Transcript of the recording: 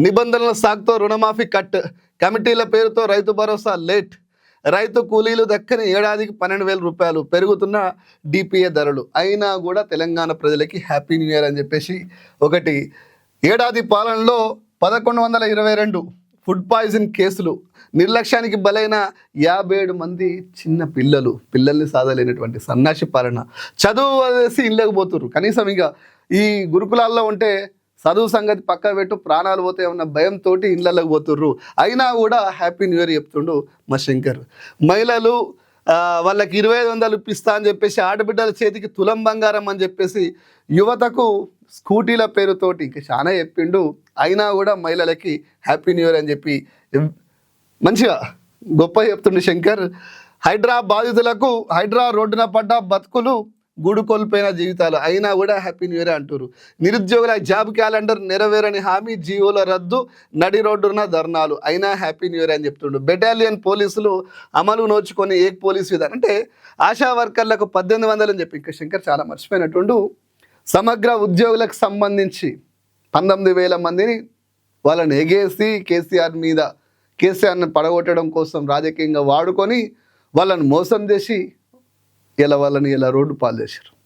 నిబంధనల సాగుతో రుణమాఫీ కట్, కమిటీల పేరుతో రైతు భరోసా లేట్, రైతు కూలీలు దక్కని ఏడాదికి 12,000 రూపాయలు, పెరుగుతున్న డిపిఏ ధరలు. అయినా కూడా తెలంగాణ ప్రజలకి హ్యాపీ న్యూ ఇయర్ అని చెప్పేసి ఒకటి. ఏడాది పాలనలో 1122 ఫుడ్ పాయిజన్ కేసులు, నిర్లక్ష్యానికి బలైన 57 మంది చిన్న పిల్లల్ని సాధలేనటువంటి సన్నాసి పాలన. చదువు వదిలేసి ఇళ్ళకి పోతుర్రు. కనీసం ఇక ఈ గురుకులాల్లో ఉంటే చదువు సంగతి పక్క పెట్టు, ప్రాణాలు పోతే ఉన్న భయంతో ఇళ్ళకి పోతుర్రు. అయినా కూడా హ్యాపీ న్యూ ఇయర్ చెప్తుండు మా శంకర్. మహిళలు వాళ్ళకి 2,500 ఇప్పిస్తా అని చెప్పేసి, ఆడబిడ్డల చేతికి తులం బంగారం అని చెప్పేసి, యువతకు స్కూటీల పేరుతోటి ఇంకా చాలా చెప్పిండు. అయినా కూడా మహిళలకి హ్యాపీ న్యూ ఇయర్ అని చెప్పి మంచిగా గొప్ప చెప్తుండు శంకర్. హైడ్రా బాధితులకు హైడ్రా రోడ్డున పడ్డ బతుకులు, గూడు కోల్పోయిన జీవితాలు. అయినా కూడా హ్యాపీ న్యూ ఇయర్ అంటారు. నిరుద్యోగుల జాబ్ క్యాలెండర్ నెరవేరని హామీ, జీవోల రద్దు, నడి రోడ్డున ధర్నాలు. అయినా హ్యాపీ న్యూ ఇయర్ అని చెప్తుండు. బెటాలియన్ పోలీసులు అమలు నోచుకొని ఏక్ పోలీస్ విధానం అంటే ఆశా వర్కర్లకు 1800 అని చెప్పి ఇంకా శంకర్ చాలా మర్చిపోయినట్టుండు. సమగ్ర ఉద్యోగులకు సంబంధించి 19,000 మందిని వాళ్ళని ఎగేసి కేసీఆర్ని పడగొట్టడం కోసం రాజకీయంగా వాడుకొని వాళ్ళని మోసం చేసి ఇలా రోడ్డు పాలు చేశారు.